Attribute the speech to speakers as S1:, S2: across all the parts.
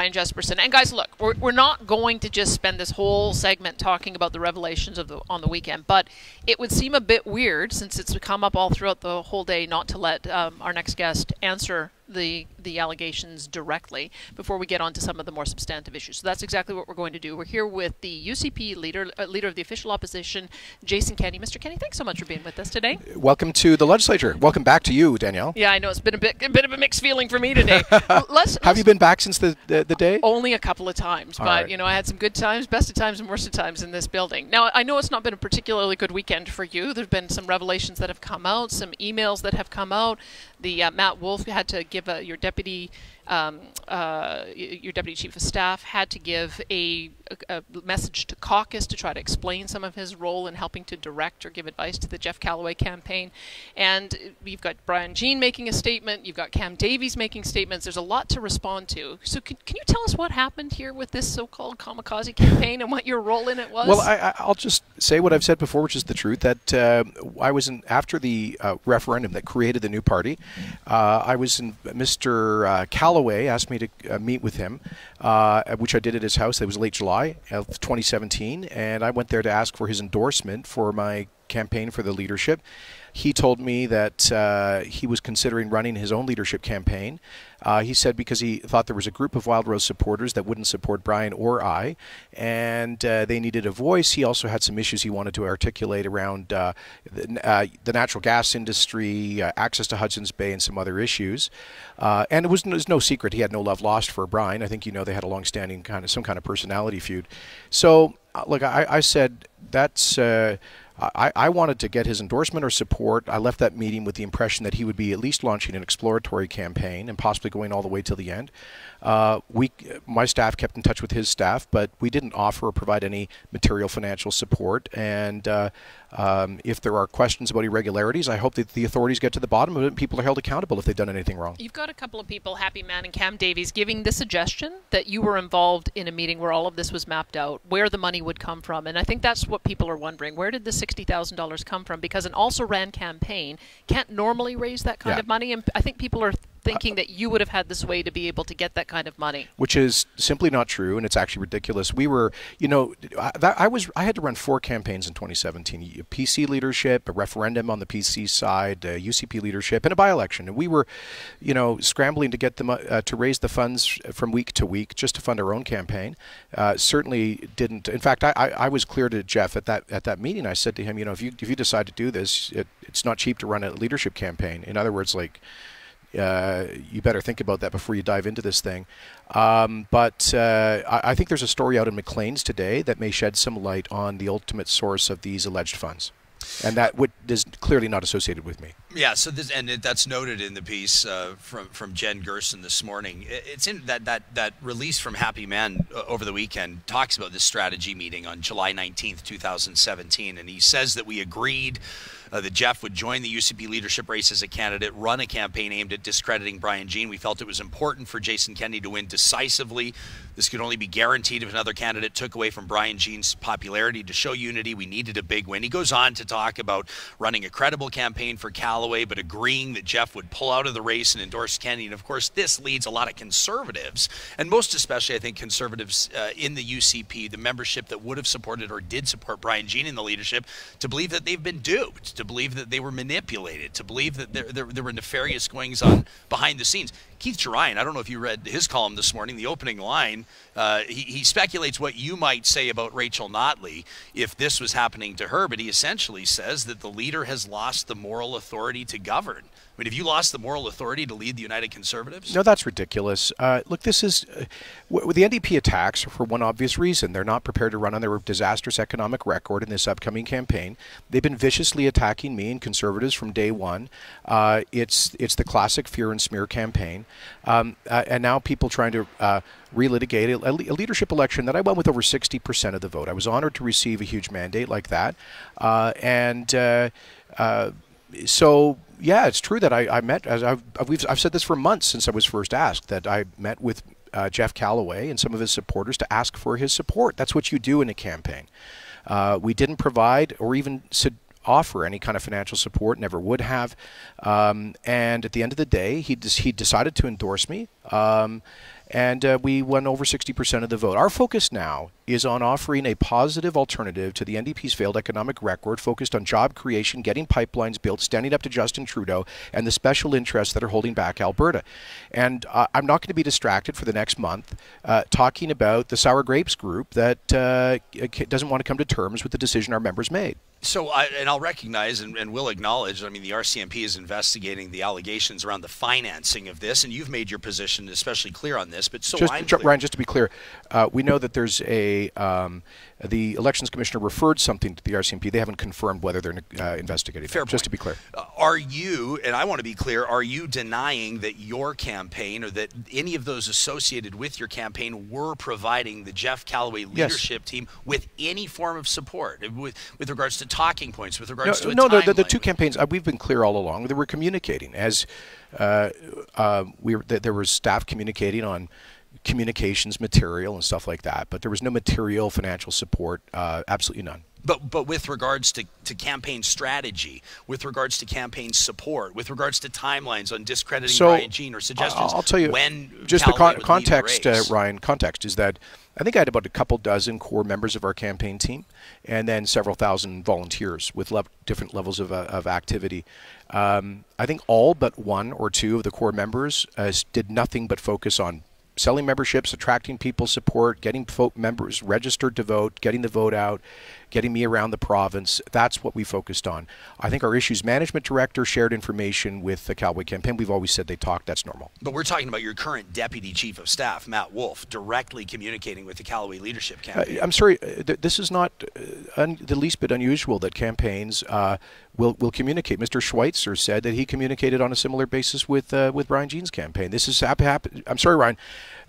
S1: Brian Jespersen. And guys, look, we're not going to just spend this whole segment talking about the revelations on the weekend, but it would seem a bit weird, since it's come up all throughout the whole day, not to let our next guest answer the allegations directly before we get on to some of the more substantive issues. So that's exactly what we're going to do. We're here with the UCP leader of the official opposition, Jason Kenney. Mr. Kenney, thanks so much for being with us today.
S2: Welcome to the legislature. Welcome back to you, Danielle.
S1: Yeah, I know it's been a bit of a mixed feeling for me today.
S2: Have you been back since the day?
S1: Only a couple of times,
S2: All
S1: but
S2: right.
S1: you know, I had some good times, best of times, and worst of times in this building. Now, I know it's not been a particularly good weekend for you. There've been some revelations that have come out, some emails that have come out. The Matt Wolf had to give your deputy chief of staff had to give a message to caucus to try to explain some of his role in helping to direct or give advice to the Jeff Callaway campaign. And you've got Brian Jean making a statement. You've got Cam Davies making statements. There's a lot to respond to. So can you tell us what happened here with this so-called Kamikaze campaign and what your role in it was?
S2: Well, I'll just say what I've said before, which is the truth, that I was in, after the referendum that created the new party, I was in, Mr. Callaway asked me to meet with him, which I did at his house. It was late July of 2017, and I went there to ask for his endorsement for my campaign for the leadership. He told me that he was considering running his own leadership campaign. He said because he thought there was a group of Wild Rose supporters that wouldn't support Brian or I, and they needed a voice. He also had some issues he wanted to articulate around the natural gas industry, access to Hudson's Bay, and some other issues. And it was no secret he had no love lost for Brian. I think you know they had a long-standing some kind of personality feud. So, look, I said that's. I wanted to get his endorsement or support. I left that meeting with the impression that he would be at least launching an exploratory campaign and possibly going all the way till the end. My staff kept in touch with his staff, but we didn't offer or provide any material financial support. And if there are questions about irregularities, I hope that the authorities get to the bottom of it and people are held accountable if they've done anything wrong.
S1: You've got a couple of people, Happy Man and Cam Davies, giving the suggestion that you were involved in a meeting where all of this was mapped out, where the money would come from. And I think that's what people are wondering. Where did the $60,000 come from? Because an also-ran campaign can't normally raise that kind of money. And I think people are thinking that you would have had this way to be able to get that kind of money.
S2: Which is simply not true, and it's actually ridiculous. We were, you know, I had to run 4 campaigns in 2017. PC leadership, a referendum on the PC side, UCP leadership, and a by-election. And we were, you know, scrambling to get them to raise the funds from week to week just to fund our own campaign. Certainly didn't. In fact, I was clear to Jeff at that meeting. I said to him, you know, if you decide to do this, it's not cheap to run a leadership campaign. In other words, like, you better think about that before you dive into this thing. But I think there's a story out in Maclean's today that may shed some light on the ultimate source of these alleged funds. And that is clearly not associated with me.
S3: Yeah, so that's noted in the piece from Jen Gerson this morning. It's in that release from Happy Man over the weekend talks about this strategy meeting on July 19th, 2017, and he says that we agreed that Jeff would join the UCP leadership race as a candidate, run a campaign aimed at discrediting Brian Jean. We felt it was important for Jason Kenney to win decisively. This could only be guaranteed if another candidate took away from Brian Jean's popularity. To show unity, we needed a big win. He goes on to talk about running a credible campaign for Callaway, but agreeing that Jeff would pull out of the race and endorse Kenney. And of course, this leads a lot of conservatives, and most especially, I think, conservatives in the UCP, the membership that would have supported or did support Brian Jean in the leadership, to believe that they've been duped, to believe that they were manipulated, to believe that there were nefarious goings on behind the scenes. Keith Cherian, I don't know if you read his column this morning, the opening line, he speculates what you might say about Rachel Notley if this was happening to her, but he essentially says that the leader has lost the moral authority to govern. I mean, have you lost the moral authority to lead the United Conservatives?
S2: No, that's ridiculous. Look, this is the NDP attacks for one obvious reason. They're not prepared to run on their disastrous economic record in this upcoming campaign. They've been viciously attacking me and Conservatives from day one. It's the classic fear and smear campaign. And now people trying to relitigate a leadership election that I won with over 60% of the vote. I was honored to receive a huge mandate like that. So, yeah, it's true that I met, as I've said this for months since I was first asked, that I met with Jeff Callaway and some of his supporters to ask for his support. That's what you do in a campaign. We didn't provide or even offer any kind of financial support, never would have. And at the end of the day, he decided to endorse me. And we won over 60% of the vote. Our focus now is on offering a positive alternative to the NDP's failed economic record, focused on job creation, getting pipelines built, standing up to Justin Trudeau, and the special interests that are holding back Alberta. And I'm not going to be distracted for the next month talking about the Sour Grapes group that doesn't want to come to terms with the decision our members made.
S3: So, I'll recognize and will acknowledge, I mean, the RCMP is investigating the allegations around the financing of this, and you've made your position especially clear on this, but
S2: Ryan, just to be clear, we know that there's the Elections Commissioner referred something to the RCMP. They haven't confirmed whether they're investigating
S3: Fair
S2: that, just to be clear.
S3: Are you, and I want to be clear, are you denying that your campaign or that any of those associated with your campaign were providing the Jeff Callaway leadership team with any form of support with regards to talking points, with regards to a timeline?
S2: The two campaigns, we've been clear all along that we're communicating. As there was staff communicating on communications material and stuff like that, but there was no material financial support, absolutely none.
S3: But with regards to campaign strategy, with regards to campaign support, with regards to timelines on discrediting Brian Jean or suggestions,
S2: I'll tell you,
S3: when
S2: just
S3: Callaway
S2: the context,
S3: would lead the race.
S2: Ryan, context is that I think I had about a couple dozen core members of our campaign team, and then several thousand volunteers with different levels of activity. I think all but one or two of the core members did nothing but focus on selling memberships, attracting people support, getting members registered to vote, getting the vote out, getting me around the province. That's what we focused on. I think our issues management director shared information with the Callaway campaign. We've always said they talk. That's normal.
S3: But we're talking about your current deputy chief of staff, Matt Wolf, directly communicating with the Callaway leadership campaign.
S2: I'm sorry, this is not the least bit unusual that campaigns will communicate. Mr. Schweitzer said that he communicated on a similar basis with Brian Jean's campaign. This is I'm sorry, Ryan.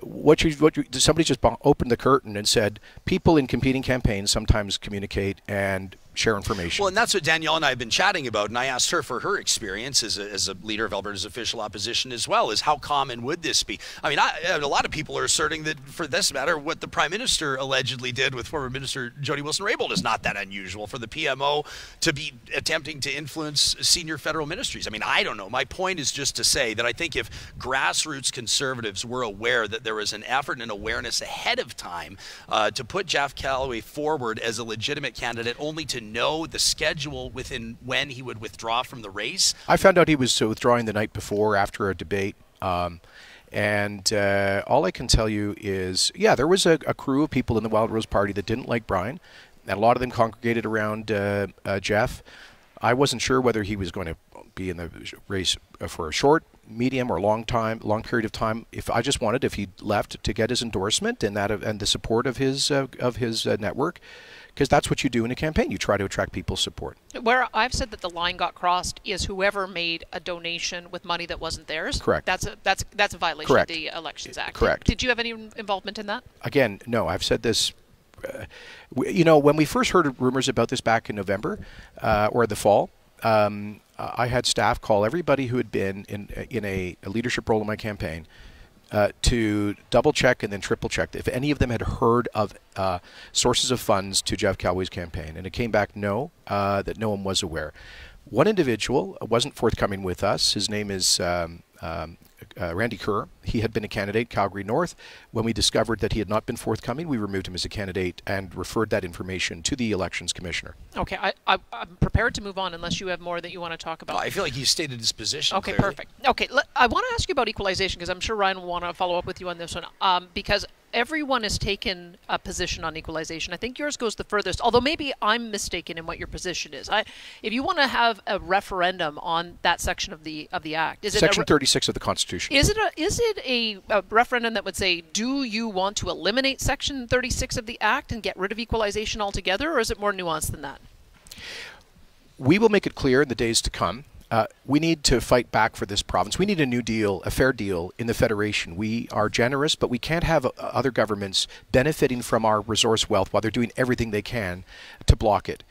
S2: Somebody just opened the curtain and said people in competing campaigns sometimes communicate and share information.
S3: Well, and that's what Danielle and I have been chatting about, and I asked her for her experience as a leader of Alberta's official opposition as well, is how common would this be? I mean, a lot of people are asserting that, for this matter, what the Prime Minister allegedly did with former Minister Jody Wilson-Raybould is not that unusual for the PMO to be attempting to influence senior federal ministries. I mean, I don't know. My point is just to say that I think if grassroots Conservatives were aware that there was an effort and awareness ahead of time to put Jeff Callaway forward as a legitimate candidate, only to know the schedule within when he would withdraw from the race.
S2: I found out he was withdrawing the night before after a debate. And all I can tell you is, yeah, there was a crew of people in the Wild Rose Party that didn't like Brian, and a lot of them congregated around Jeff. I wasn't sure whether he was going to be in the race for a short, medium, or long period of time. If he left, to get his endorsement and the support of his network, because that's what you do in a campaign. You try to attract people's support.
S1: Where I've said that the line got crossed is whoever made a donation with money that wasn't theirs.
S2: Correct.
S1: That's a violation of the Elections Act.
S2: Correct.
S1: Did you have any involvement in that?
S2: Again, no. I've said this. When we first heard rumors about this back in November or the fall, I had staff call everybody who had been in a leadership role in my campaign to double check and then triple check if any of them had heard of sources of funds to Jeff Callaway's campaign, and it came back no, that no one was aware. One individual wasn't forthcoming with us. His name is Randy Kerr. He had been a candidate, Calgary North. When we discovered that he had not been forthcoming, we removed him as a candidate and referred that information to the Elections Commissioner.
S1: Okay, I'm prepared to move on unless you have more that you want to talk about.
S3: I feel like he stated his position
S1: Okay,
S3: clearly.
S1: perfect. Okay, I want to ask you about equalization, because I'm sure Ryan will want to follow up with you on this one, because everyone has taken a position on equalization. I think yours goes the furthest, although maybe I'm mistaken in what your position is. If you want to have a referendum on that section of the Act, is it
S2: Section 36 of the Constitution?
S1: Is it a referendum that would say, do you want to eliminate Section 36 of the Act and get rid of equalization altogether, or is it more nuanced than that?
S2: We will make it clear in the days to come. We need to fight back for this province. We need a new deal, a fair deal in the Federation. We are generous, but we can't have other governments benefiting from our resource wealth while they're doing everything they can to block it.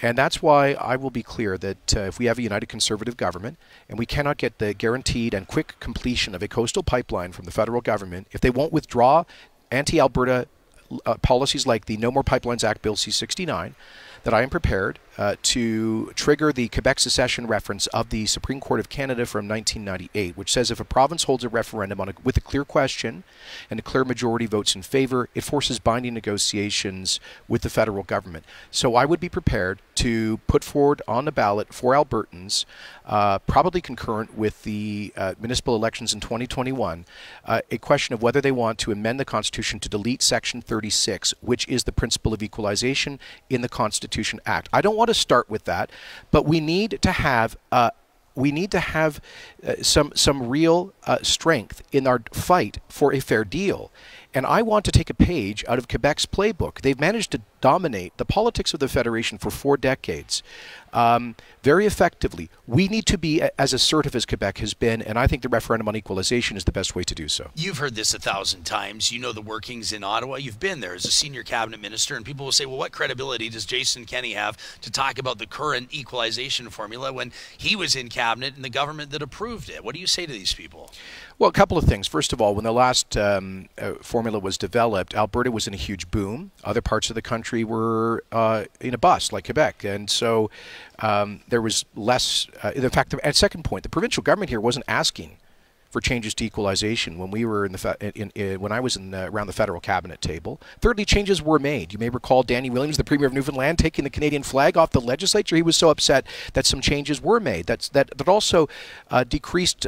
S2: And that's why I will be clear that if we have a united Conservative government and we cannot get the guaranteed and quick completion of a coastal pipeline from the federal government, if they won't withdraw anti-Alberta policies like the No More Pipelines Act, Bill C-69, that I am prepared to trigger the Quebec secession reference of the Supreme Court of Canada from 1998, which says if a province holds a referendum with a clear question and a clear majority votes in favor, it forces binding negotiations with the federal government. So I would be prepared to put forward on the ballot for Albertans, probably concurrent with the municipal elections in 2021, a question of whether they want to amend the Constitution to delete Section 36, which is the principle of equalization in the Constitution Act. I don't want to start with that, but we need to have some real strength in our fight for a fair deal. And I want to take a page out of Quebec's playbook. They've managed to dominate the politics of the Federation for 4 decades very effectively. We need to be as assertive as Quebec has been, and I think the referendum on equalization is the best way to do so.
S3: You've heard this 1,000 times. You know the workings in Ottawa. You've been there as a senior cabinet minister, and people will say, well, what credibility does Jason Kenney have to talk about the current equalization formula when he was in cabinet and the government that approved it? What do you say to these people?
S2: Well, a couple of things. First of all, when the last formula was developed, Alberta was in a huge boom. Other parts of the country were in a bust, like Quebec. And so there was less, in fact, at second point, the provincial government here wasn't asking for changes to equalization when we were when I was around the federal cabinet table. Thirdly, changes were made. You may recall Danny Williams, the Premier of Newfoundland, taking the Canadian flag off the legislature. He was so upset that some changes were made. That also decreased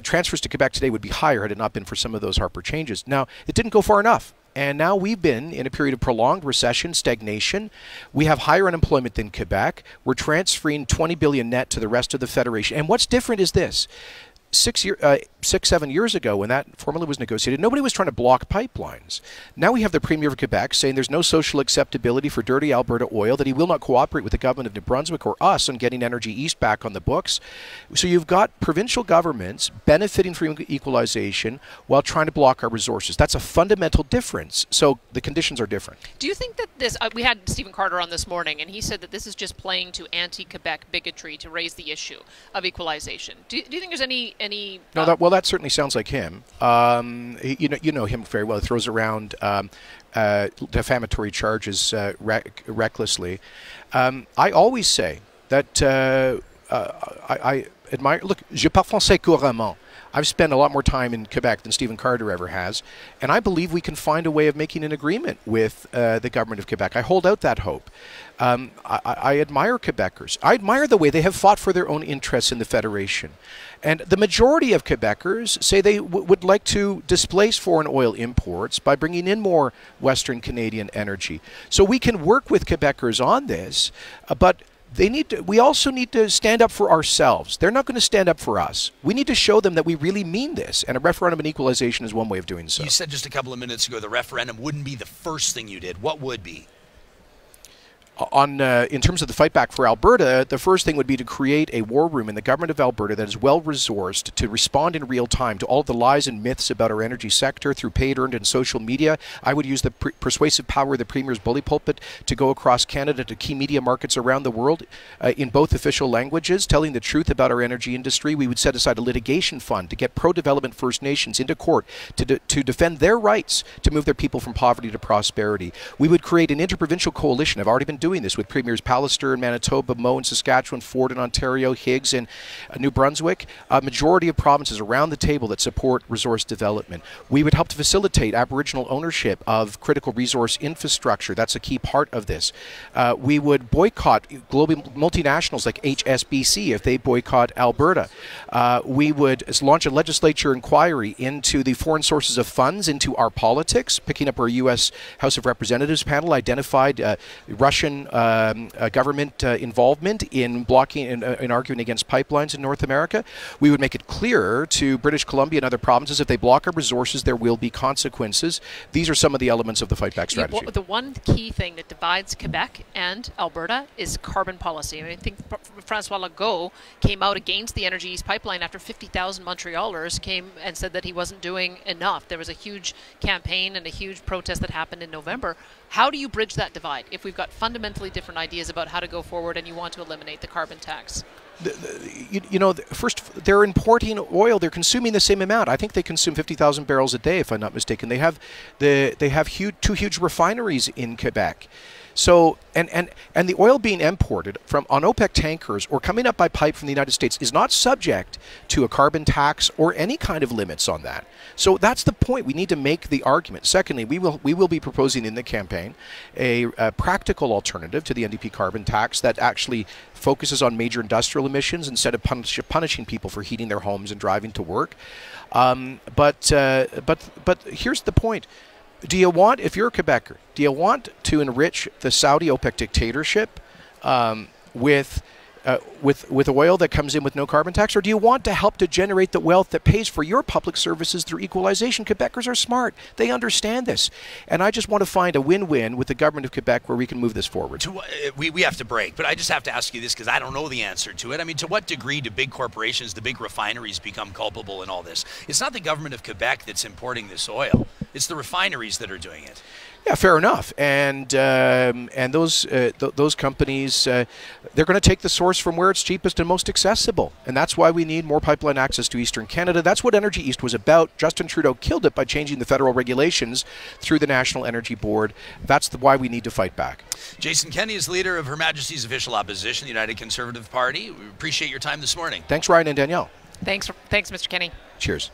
S2: transfers to Quebec today would be higher had it not been for some of those Harper changes. Now, it didn't go far enough. And now we've been in a period of prolonged recession, stagnation. We have higher unemployment than Quebec. We're transferring $20 billion net to the rest of the Federation. And what's different is this. 7 years ago, when that formula was negotiated, nobody was trying to block pipelines. Now we have the Premier of Quebec saying there's no social acceptability for dirty Alberta oil, that he will not cooperate with the government of New Brunswick or us on getting Energy East back on the books. So you've got provincial governments benefiting from equalization while trying to block our resources. That's a fundamental difference. So the conditions are different.
S1: Do you think that this, we had Stephen Carter on this morning, and he said that this is just playing to anti-Quebec bigotry to raise the issue of equalization. Do you think there's any
S2: No, well, that certainly sounds like him. You know him very well. He throws around defamatory charges recklessly. I always say that I admire. Look, je parle français couramment. I've spent a lot more time in Quebec than Stephen Carter ever has, and I believe we can find a way of making an agreement with the government of Quebec. I hold out that hope. I admire Quebecers. I admire the way they have fought for their own interests in the Federation. And the majority of Quebecers say they would like to displace foreign oil imports by bringing in more Western Canadian energy. So we can work with Quebecers on this, but we also need to stand up for ourselves. They're not going to stand up for us. We need to show them that we really mean this, and a referendum on equalization is one way of doing so.
S3: You said just a couple of minutes ago the referendum wouldn't be the first thing you did. What would be?
S2: In terms of the fight back for Alberta, the first thing would be to create a war room in the government of Alberta that is well-resourced to respond in real time to all the lies and myths about our energy sector through paid, earned, and social media. I would use the persuasive power of the Premier's bully pulpit to go across Canada to key media markets around the world in both official languages, telling the truth about our energy industry. We would set aside a litigation fund to get pro-development First Nations into court to defend their rights to move their people from poverty to prosperity. We would create an interprovincial coalition. I've already been doing this with Premiers Pallister in Manitoba, Moe in Saskatchewan, Ford in Ontario, Higgs in New Brunswick, a majority of provinces around the table that support resource development. We would help to facilitate Aboriginal ownership of critical resource infrastructure. That's a key part of this. We would boycott global multinationals like HSBC if they boycott Alberta. We would launch a legislature inquiry into the foreign sources of funds into our politics, picking up our U.S. House of Representatives panel identified Russian government involvement in blocking and arguing against pipelines in North America. We would make it clear to British Columbia and other provinces if they block our resources, there will be consequences. These are some of the elements of the fight back strategy.
S1: The one key thing that divides Quebec and Alberta is carbon policy. I mean, I think François Legault came out against the Energy East pipeline after 50,000 Montrealers came and said that he wasn't doing enough. There was a huge campaign and a huge protest that happened in November. How do you bridge that divide if we've got fundamentally different ideas about how to go forward and you want to eliminate the carbon tax?
S2: First, they're importing oil. They're consuming the same amount. I think they consume 50,000 barrels a day, if I'm not mistaken. They have two huge refineries in Quebec. So, and the oil being imported on OPEC tankers or coming up by pipe from the United States is not subject to a carbon tax or any kind of limits on that. So that's the point. We need to make the argument. Secondly, we will be proposing in the campaign a practical alternative to the NDP carbon tax that actually focuses on major industrial emissions instead of punishing people for heating their homes and driving to work. But here's the point. Do you want, if you're a Quebecer, do you want to enrich the Saudi OPEC dictatorship with oil that comes in with no carbon tax, or do you want to help to generate the wealth that pays for your public services through equalization? Quebecers are smart; they understand this, and I just want to find a win-win with the government of Quebec where we can move this forward.
S3: We have to break, but I just have to ask you this because I don't know the answer to it. I mean, to what degree do big corporations, the big refineries, become culpable in all this? It's not the government of Quebec that's importing this oil. It's the refineries that are doing it.
S2: Yeah, fair enough. And those companies, they're going to take the source from where it's cheapest and most accessible. And that's why we need more pipeline access to Eastern Canada. That's what Energy East was about. Justin Trudeau killed it by changing the federal regulations through the National Energy Board. That's why we need to fight back.
S3: Jason Kenney is leader of Her Majesty's official opposition, the United Conservative Party. We appreciate your time this morning.
S2: Thanks, Ryan and Danielle.
S1: Thanks, Mr. Kenney.
S2: Cheers.